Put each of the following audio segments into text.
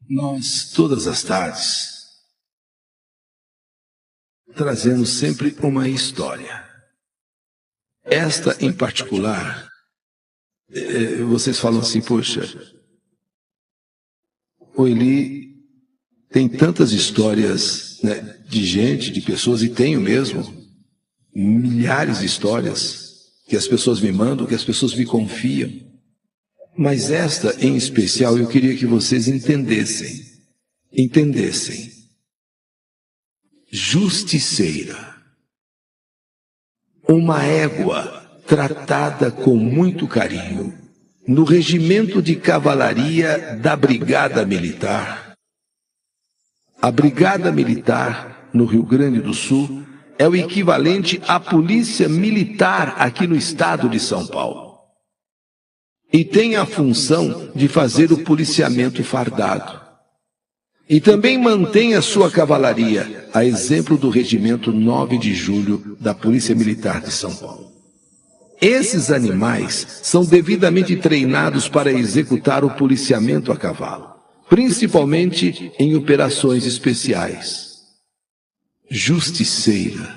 Nós, todas as tardes, trazemos sempre uma história. Esta, em particular, vocês falam assim, poxa, o Eli tem tantas histórias, né, de gente, de pessoas, e tenho mesmo, milhares de histórias que as pessoas me mandam, que as pessoas me confiam. Mas esta, em especial, eu queria que vocês entendessem. Justiceira. Uma égua tratada com muito carinho no regimento de cavalaria da Brigada Militar. A Brigada Militar, no Rio Grande do Sul, é o equivalente à Polícia Militar aqui no estado de São Paulo. E tem a função de fazer o policiamento fardado. E também mantém a sua cavalaria, a exemplo do Regimento 9 de Julho da Polícia Militar de São Paulo. Esses animais são devidamente treinados para executar o policiamento a cavalo, principalmente em operações especiais. Justiceira,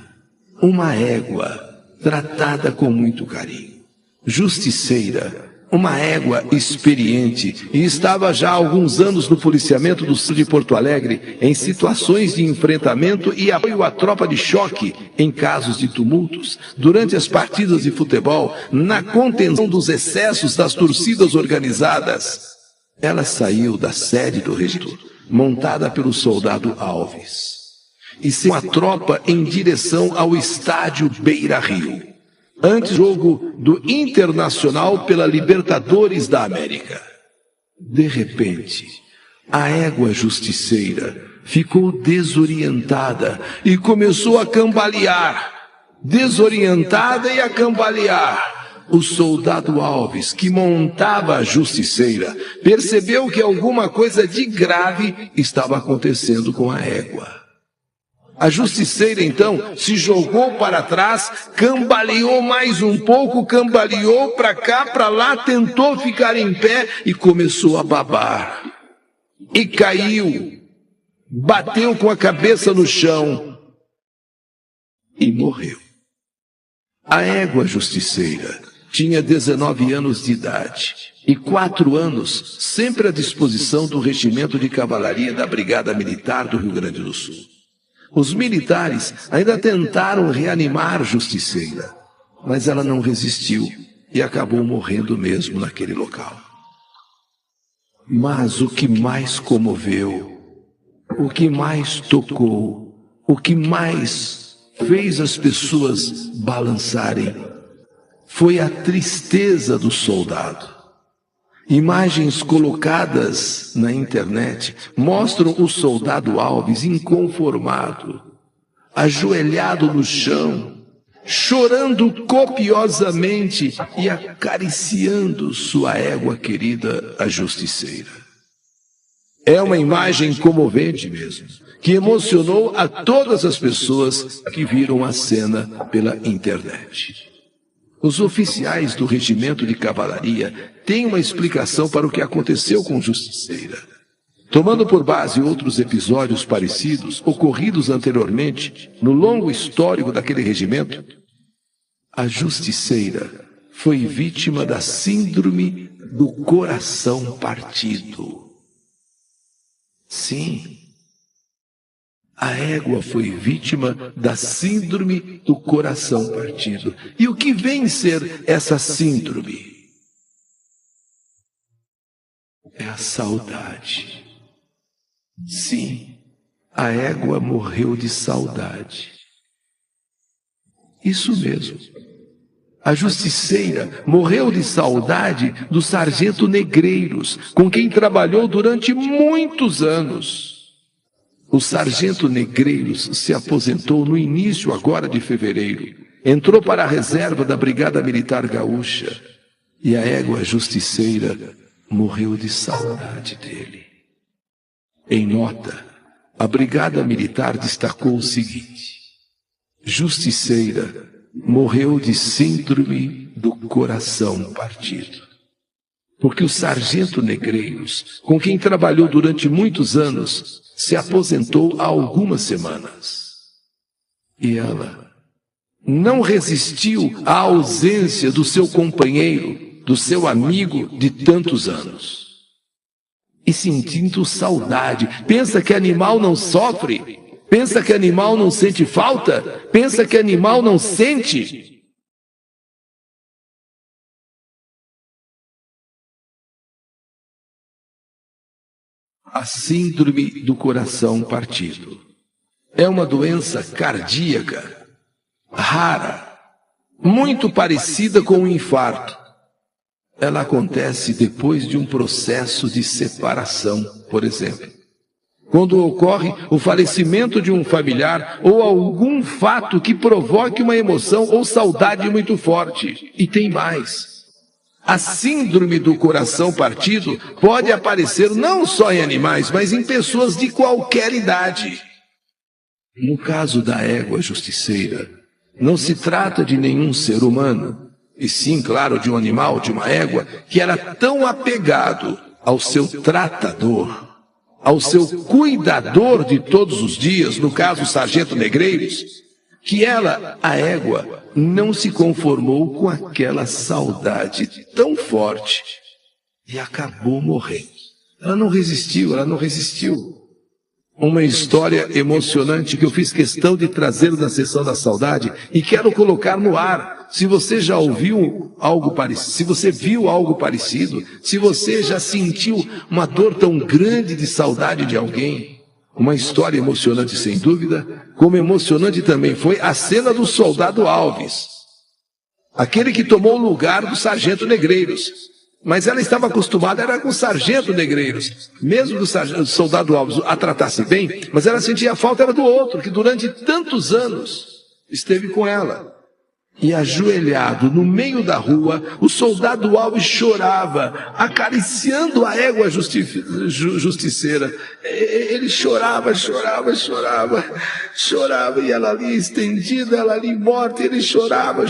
uma égua tratada com muito carinho. Justiceira, uma égua experiente, e estava já há alguns anos no policiamento do sul de Porto Alegre, em situações de enfrentamento e apoio à tropa de choque em casos de tumultos, durante as partidas de futebol, na contenção dos excessos das torcidas organizadas. Ela saiu da sede do regimento, montada pelo soldado Alves, e seguiu a tropa em direção ao estádio Beira-Rio, antes-jogo do Internacional pela Libertadores da América. De repente, a égua justiceira ficou desorientada e começou a cambalear. Desorientada e a cambalear. O soldado Alves, que montava a justiceira, percebeu que alguma coisa de grave estava acontecendo com a égua. A justiceira, então, se jogou para trás, cambaleou mais um pouco, cambaleou para cá, para lá, tentou ficar em pé e começou a babar. E caiu, bateu com a cabeça no chão e morreu. A égua justiceira tinha 19 anos de idade e 4 anos sempre à disposição do Regimento de Cavalaria da Brigada Militar do Rio Grande do Sul. Os militares ainda tentaram reanimar Justiceira, mas ela não resistiu e acabou morrendo mesmo naquele local. Mas o que mais comoveu, o que mais tocou, o que mais fez as pessoas balançarem, foi a tristeza do soldado. Imagens colocadas na internet mostram o soldado Alves inconformado, ajoelhado no chão, chorando copiosamente e acariciando sua égua querida, a justiceira. É uma imagem comovente mesmo, que emocionou a todas as pessoas que viram a cena pela internet. Os oficiais do Regimento de Cavalaria têm uma explicação para o que aconteceu com Justiceira. Tomando por base outros episódios parecidos, ocorridos anteriormente, no longo histórico daquele regimento, a Justiceira foi vítima da síndrome do coração partido. Sim, a égua foi vítima da síndrome do coração partido. E o que vem ser essa síndrome? É a saudade. Sim, a égua morreu de saudade. Isso mesmo. A justiceira morreu de saudade do sargento Negreiros, com quem trabalhou durante muitos anos. O sargento Negreiros se aposentou no início agora de fevereiro. Entrou para a reserva da Brigada Militar Gaúcha. E a égua justiceira morreu de saudade dele. Em nota, a Brigada Militar destacou o seguinte: Justiceira morreu de síndrome do coração partido. porque o sargento Negreiros, com quem trabalhou durante muitos anos, se aposentou há algumas semanas. E ela não resistiu à ausência do seu companheiro, do seu amigo de tantos anos. E sentindo saudade, pensa que animal não sofre? Pensa que animal não sente falta? Pensa que animal não sente? A síndrome do coração partido é uma doença cardíaca rara, muito parecida com um infarto. Ela acontece depois de um processo de separação, por exemplo. Quando ocorre o falecimento de um familiar ou algum fato que provoque uma emoção ou saudade muito forte. E tem mais. A síndrome do coração partido pode aparecer não só em animais, mas em pessoas de qualquer idade. No caso da égua justiceira, não se trata de nenhum ser humano, e sim, claro, de um animal, de uma égua, que era tão apegado ao seu tratador, ao seu cuidador de todos os dias, no caso o sargento Negreiros, que ela, a égua, não se conformou com aquela saudade tão forte e acabou morrendo. Ela não resistiu, ela não resistiu. Uma história emocionante que eu fiz questão de trazer na sessão da saudade e quero colocar no ar. Se você já ouviu algo parecido, se você viu algo parecido, se você já sentiu uma dor tão grande de saudade de alguém, uma história emocionante sem dúvida, como emocionante também foi a cena do soldado Alves, aquele que tomou o lugar do sargento Negreiros. Mas ela estava acostumada, era com o sargento Negreiros, mesmo que o soldado Alves a tratasse bem, mas ela sentia a falta era do outro, que durante tantos anos esteve com ela. E ajoelhado no meio da rua, o soldado Alves chorava, acariciando a égua justiceira. Ele chorava, e ela ali estendida, ela ali morta, ele chorava,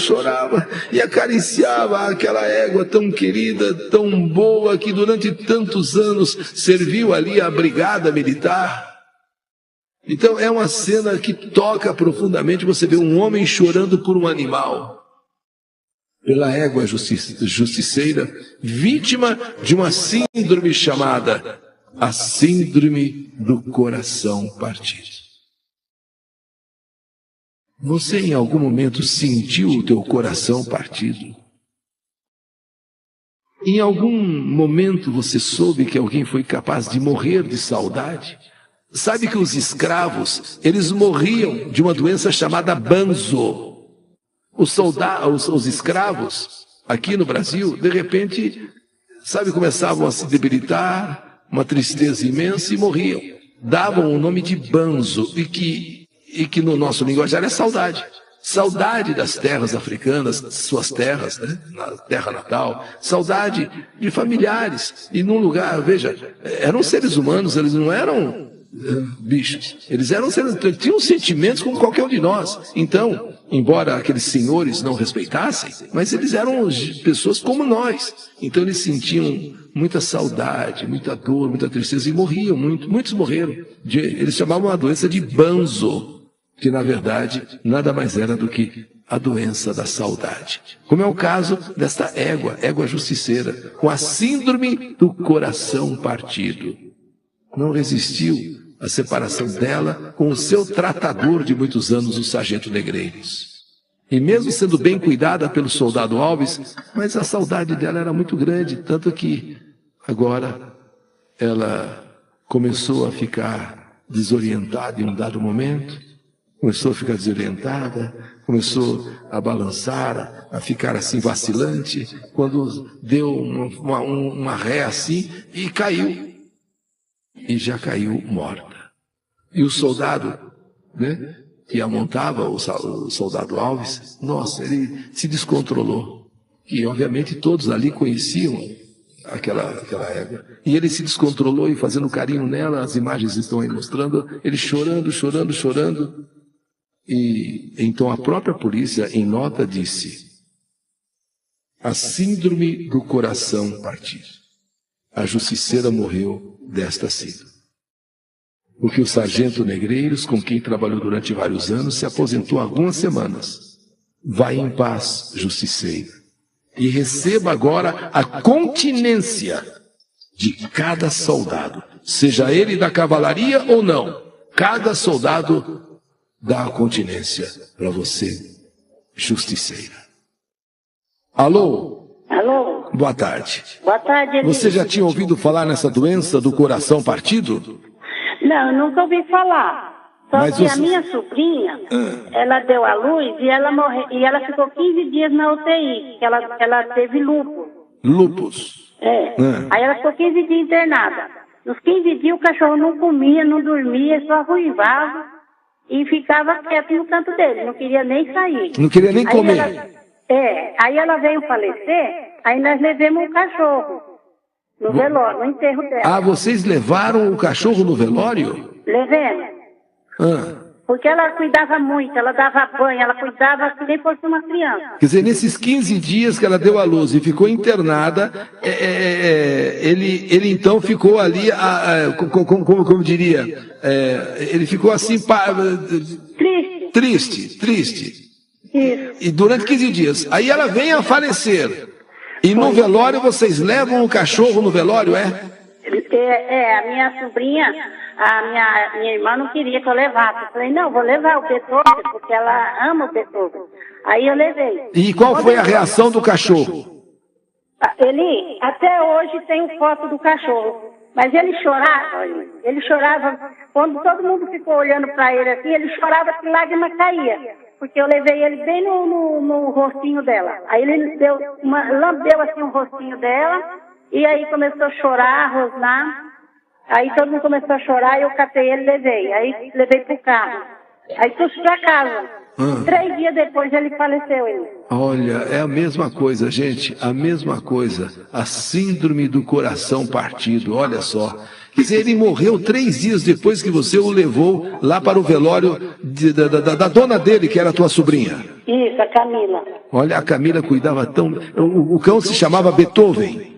e acariciava aquela égua tão querida, tão boa, que durante tantos anos serviu ali a brigada militar. Então é uma cena que toca profundamente, você vê um homem chorando por um animal, pela égua justiceira, vítima de uma síndrome chamada a síndrome do coração partido. Você em algum momento sentiu o teu coração partido? Em algum momento você soube que alguém foi capaz de morrer de saudade? Sabe que os escravos, eles morriam de uma doença chamada banzo. Os escravos, aqui no Brasil, de repente, começavam a se debilitar, uma tristeza imensa e morriam. Davam o nome de banzo, e que no nosso linguajar é saudade. Saudade das terras africanas, suas terras, né? Na terra natal. Saudade de familiares. E num lugar, veja, eram seres humanos, eles não eram bichos. Eles tinham sentimentos como qualquer um de nós. Então, embora aqueles senhores não respeitassem, mas eles eram pessoas como nós. Então eles sentiam muita saudade, muita dor, muita tristeza e morriam, muitos morreram. Eles chamavam a doença de banzo, que na verdade nada mais era do que a doença da saudade. Como é o caso desta égua justiceira, com a síndrome do coração partido. Não resistiu à separação dela com o seu tratador de muitos anos, o sargento Negreiros. E mesmo sendo bem cuidada pelo soldado Alves, mas a saudade dela era muito grande, tanto que agora ela começou a ficar desorientada em um dado momento, começou a ficar desorientada, começou a balançar, a ficar assim vacilante, quando deu uma ré assim e caiu. E já caiu morta. E o soldado, né, que a montava, o soldado Alves, nossa, ele se descontrolou. E obviamente todos ali conheciam aquela égua. E ele se descontrolou e fazendo carinho nela, as imagens estão aí mostrando, ele chorando. E então a própria polícia, em nota, disse: a síndrome do coração partido. a justiceira morreu desta síndrome. Porque o sargento Negreiros, com quem trabalhou durante vários anos, se aposentou há algumas semanas. Vai em paz, justiceiro, e receba agora a continência de cada soldado, seja ele da cavalaria ou não. Cada soldado dá a continência para você, justiceira. Alô? Alô? Boa tarde. Boa tarde, Eli. Você já tinha ouvido falar nessa doença do coração partido? Não, eu nunca ouvi falar. Só Mas que você... a minha sobrinha, ela deu à luz e ela morreu, e ela ficou 15 dias na UTI, que ela teve lúpus. Lúpus. Aí ela ficou 15 dias internada. Nos 15 dias o cachorro não comia, não dormia, só ruivava e ficava quieto no canto dele, não queria nem sair. Não queria nem comer. Aí ela veio falecer, aí nós levamos o cachorro no velório, no enterro dela. Ah, vocês levaram o cachorro no velório? Levemos. Porque ela cuidava muito, ela dava banho, ela cuidava que nem fosse uma criança. Quer dizer, nesses 15 dias que ela deu à luz e ficou internada, ele então ficou ali, como diria, ele ficou assim, triste. Isso. E durante 15 dias. Aí ela vem a falecer. E no velório vocês levam o cachorro no velório, é? A minha sobrinha, a minha irmã não queria que eu levasse. Eu falei, não, vou levar o Beethoven, porque ela ama o Beethoven. Aí eu levei. E qual foi a reação do cachorro? Ele, até hoje, tem foto do cachorro. Mas ele chorava, quando todo mundo ficou olhando para ele assim, ele chorava que lágrima caía. Porque eu levei ele bem no rostinho dela. Aí ele lambeu assim o rostinho dela, e aí começou a chorar, a rosnar. Aí todo mundo começou a chorar, e eu catei ele e levei. Aí levei pro carro. Aí trouxe pra casa. 3 dias depois ele faleceu. Olha, é a mesma coisa, gente, a mesma coisa. A síndrome do coração partido, olha só. Quer dizer, ele morreu 3 dias depois que você o levou lá para o velório da dona dele, que era a tua sobrinha. Isso, a Camila. Olha, a Camila cuidava tão... O cão se chamava Beethoven.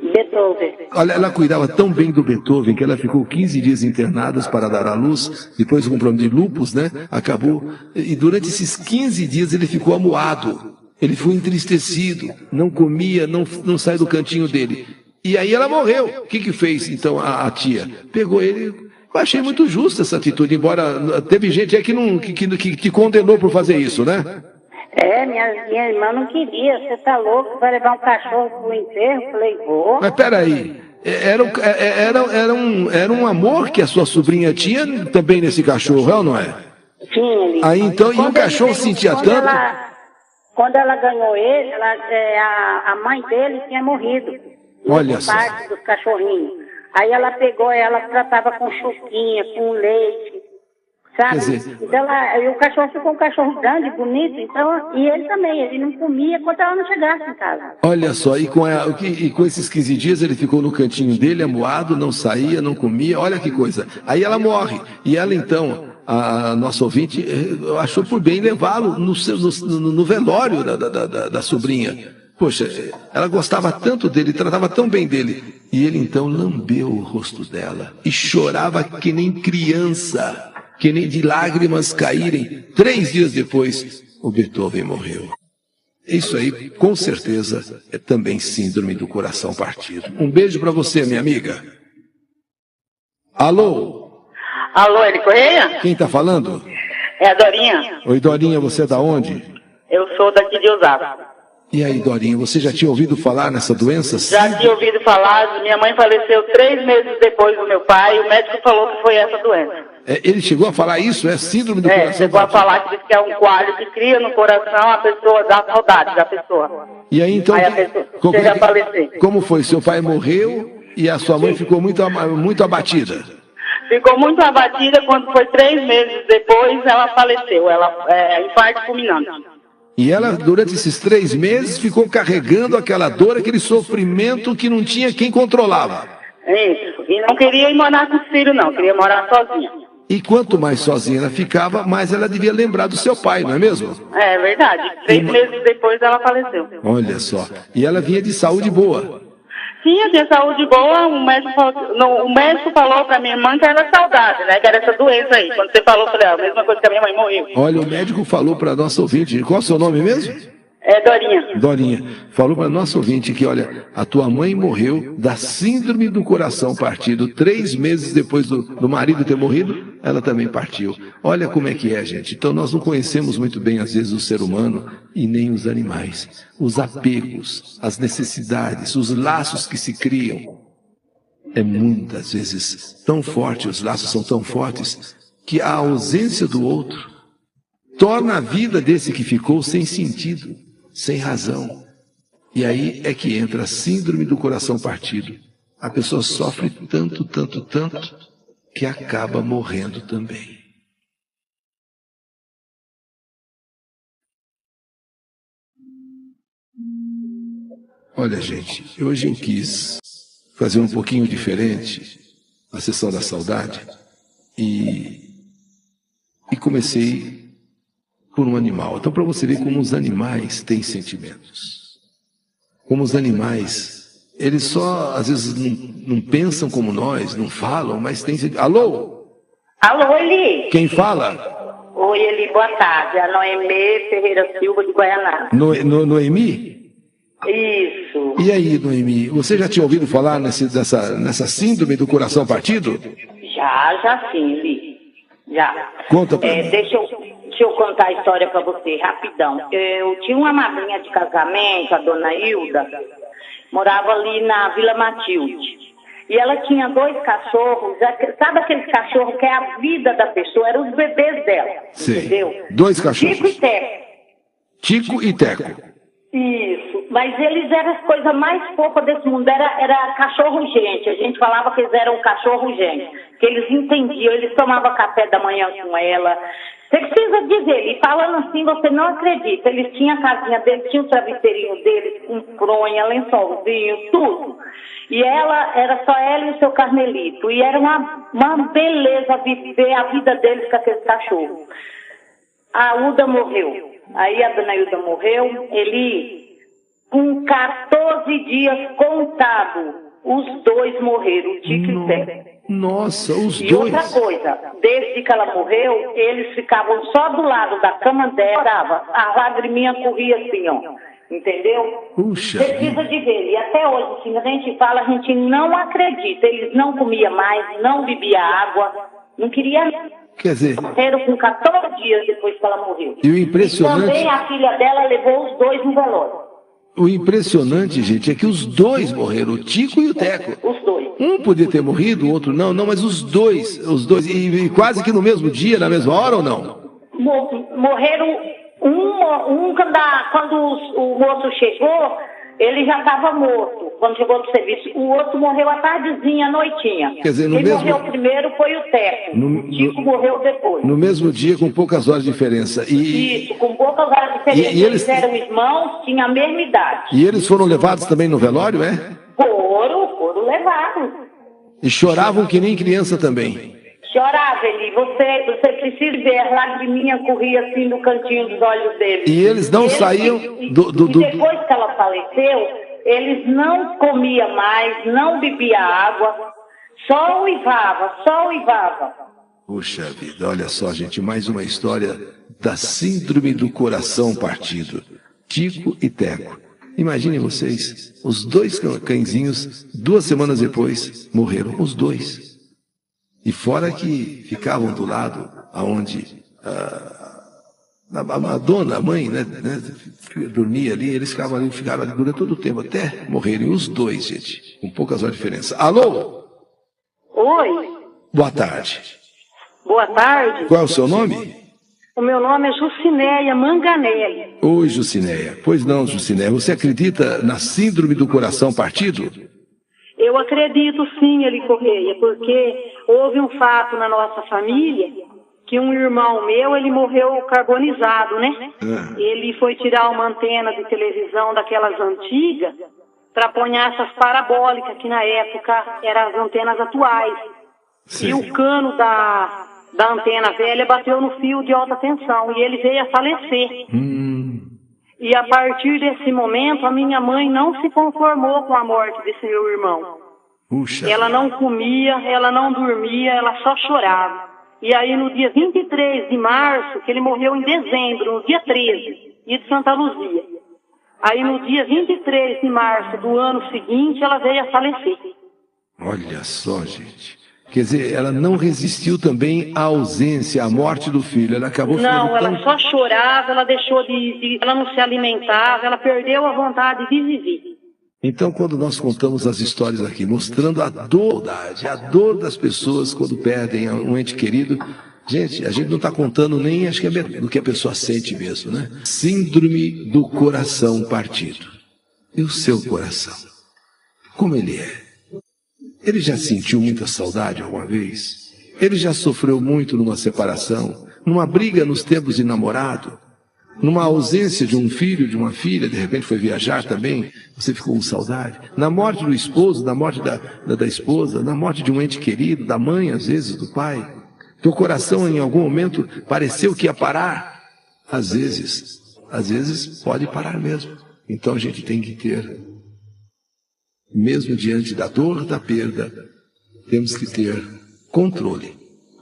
Olha, ela cuidava tão bem do Beethoven que ela ficou 15 dias internada para dar à luz, depois com um problema de lúpus, né? Acabou. E durante esses 15 dias ele ficou amuado. Ele foi entristecido, não comia, não saiu do cantinho dele. E aí ela morreu. O que fez então a tia? Pegou ele. Eu achei muito justa essa atitude, embora teve gente aí que te condenou por fazer isso, né? Minha irmã não queria. Você tá louco? Vai levar um cachorro pro enterro? Eu falei, vou. Mas peraí, era um amor que a sua sobrinha tinha também nesse cachorro, é ou não é? Tinha, ele. Aí então, e o cachorro sentia tanto? Quando ela ganhou ele, a mãe dele tinha morrido. Olha só. Parte dos cachorrinhos. Aí ela pegou, ela tratava com chuquinha, com leite, sabe? Quer dizer, então o cachorro ficou um cachorro grande, bonito, então, e ele também, ele não comia enquanto ela não chegasse em casa. Olha só, e com esses 15 dias ele ficou no cantinho dele, amuado, não saía, não comia, olha que coisa. Aí ela morre, e ela então, a nossa ouvinte, achou por bem levá-lo no velório da sobrinha. Poxa, ela gostava tanto dele, tratava tão bem dele. E ele então lambeu o rosto dela e chorava que nem criança, que nem de lágrimas caírem. 3 dias depois, o Beethoven morreu. Isso aí, com certeza, é também síndrome do coração partido. Um beijo para você, minha amiga. Alô? Alô, Eli Correia? Quem está falando? É a Dorinha. Oi, Dorinha, você é da onde? Eu sou daqui de Osasco. E aí, Dorinha, você já tinha ouvido falar nessa doença? Já tinha ouvido falar, minha mãe faleceu 3 meses depois do meu pai, e o médico falou que foi essa doença. Ele chegou a falar isso? É síndrome do coração? Chegou a falar que diz que é um coalho que cria no coração a pessoa, dá saudade da pessoa. E aí, então, aí a pessoa chega a falecer. Como foi? Seu pai morreu e a sua mãe ficou muito abatida? Ficou muito abatida, quando foi 3 meses depois, ela faleceu, infarto fulminante. E ela, durante esses 3 meses, ficou carregando aquela dor, aquele sofrimento que não tinha quem controlava. Isso. E não queria ir morar com os filhos, não. Queria morar sozinha. E quanto mais sozinha ela ficava, mais ela devia lembrar do seu pai, não é mesmo? É verdade. 3 meses depois ela faleceu. Olha só. E ela vinha de saúde boa. Tinha de saúde boa, o médico falou pra minha irmã que era saudável, né? Que era essa doença aí. Quando você falou, eu falei, a mesma coisa que a minha mãe morreu. Olha, o médico falou para nossa ouvinte, qual é o seu nome mesmo? É, Dorinha. Dorinha, falou para nossa ouvinte que, olha, a tua mãe morreu da síndrome do coração partido. 3 meses depois do marido ter morrido, ela também partiu. Olha como é que é, gente. Então nós não conhecemos muito bem, às vezes, o ser humano e nem os animais. Os apegos, as necessidades, os laços que se criam. É muitas vezes tão forte, os laços são tão fortes, que a ausência do outro torna a vida desse que ficou sem sentido, sem razão. E aí é que entra a síndrome do coração partido. A pessoa sofre tanto, tanto, tanto, que acaba morrendo também. Olha, gente, hoje eu quis fazer um pouquinho diferente a sessão da saudade e comecei por um animal. Então, para você ver como os animais têm sentimentos. Como os animais, eles só, às vezes, não pensam como nós, não falam, mas têm sentimentos. Alô? Alô, Eli? Quem fala? Oi, Eli, boa tarde. A Noemê Ferreira Silva de Guaianazes. Noemi? Isso. E aí, Noemi, você já tinha ouvido falar nessa síndrome do coração partido? Já sim, Eli. Já. Conta pra mim. Deixa eu contar a história para você, rapidão. Eu tinha uma madrinha de casamento, a dona Hilda, morava ali na Vila Matilde. E ela tinha 2 cachorros, sabe aqueles cachorros que é a vida da pessoa, eram os bebês dela, Sim. entendeu? 2 cachorros. Tico e Teco. Tico e Teco. Isso, mas eles eram as coisas mais fofas desse mundo, era cachorro-gente, a gente falava que eles eram cachorro-gente, que eles entendiam, eles tomavam café da manhã com ela. Você precisa dizer, e falando assim, você não acredita, eles tinham a casinha deles, tinha o travesseirinho deles, com fronha, lençolzinho, tudo. E era só ela e o seu Carmelito, e era uma beleza viver a vida deles com aqueles cachorros. A Uda morreu. Aí a dona Hilda morreu, ele, com 14 dias contado, os 2 morreram, o Tico e o Teco. Nossa, os 2. E outra coisa, desde que ela morreu, eles ficavam só do lado da cama dela, a lagriminha corria assim, ó, entendeu? Puxa. Precisa de ver, e até hoje, assim, a gente fala, a gente não acredita, eles não comiam mais, não bebiam água, não queria. Quer dizer, Morreram com 14 dias depois que ela morreu. e o impressionante... E também a filha dela levou os 2 no velório. O impressionante, gente, é que os 2 morreram, o Tico e o Teco. Os 2. Um podia ter morrido, o outro não, mas os dois, e quase que no mesmo dia, na mesma hora ou não? Morreram quando o moço chegou, ele já estava morto, quando chegou do serviço. O outro morreu à tardezinha, à noitinha. Quer dizer, Quem morreu primeiro foi o Teco. O Tico morreu depois. No mesmo dia, com poucas horas de diferença. Isso, com poucas horas de diferença. E eles eram irmãos, tinham a mesma idade. E eles foram levados também no velório, é? Foram levados. E choravam que nem criança também. Chorava, Eli. Você precisa ver, a lagriminha corria assim no cantinho dos olhos dele. E eles não saíam E depois que ela faleceu, eles não comiam mais, não bebiam água, só uivava. Puxa vida, olha só, gente, mais uma história da síndrome do coração partido. Tico e Teco. Imaginem vocês, os 2 cãezinhos, 2 semanas depois, morreram os 2. E fora que ficavam do lado aonde a dona, a mãe, né, dormia ali, eles ficaram ali durante todo o tempo, até morrerem os 2, gente, com poucas horas de diferença. Alô? Oi. Boa tarde. Boa tarde. Qual é o seu nome? O meu nome é Jucinéia Manganelli. Oi, Jucinéia. Pois não, Jucinéia, você acredita na síndrome do coração partido? Eu acredito sim, Eli Correia, porque houve um fato na nossa família que um irmão meu, ele morreu carbonizado, né? Ele foi tirar uma antena de televisão daquelas antigas para pôr essas parabólicas, que na época eram as antenas atuais. Sim. E o cano da antena velha bateu no fio de alta tensão e ele veio a falecer. E a partir desse momento, a minha mãe não se conformou com a morte desse meu irmão. Puxa. Ela não comia, ela não dormia, ela só chorava. E aí no dia 23 de março, que ele morreu em dezembro, no dia 13, dia de Santa Luzia. Aí no dia 23 de março do ano seguinte, ela veio a falecer. Olha só, gente. Quer dizer, ela não resistiu também à ausência, à morte do filho. Ela acabou ficando Não, ela só chorava, ela deixou ela não se alimentava, ela perdeu a vontade de viver. Então, quando nós contamos as histórias aqui, mostrando a dor das pessoas quando perdem um ente querido, gente, a gente não está contando nem, acho que é do que a pessoa sente mesmo, né? Síndrome do coração partido. E o seu coração? Como ele é? Ele já sentiu muita saudade alguma vez? Ele já sofreu muito numa separação, numa briga nos tempos de namorado? Numa ausência de um filho, de uma filha, de repente foi viajar também, você ficou com saudade. Na morte do esposo, na morte da esposa, na morte de um ente querido, da mãe, às vezes, do pai. Teu coração, em algum momento, pareceu que ia parar. Às vezes pode parar mesmo. Então a gente tem que ter, mesmo diante da dor da perda, temos que ter controle,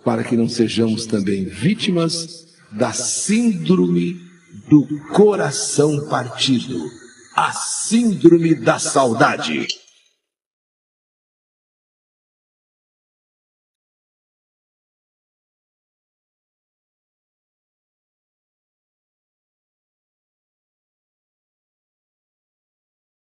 para que não sejamos também vítimas da síndrome do coração partido, a síndrome da saudade.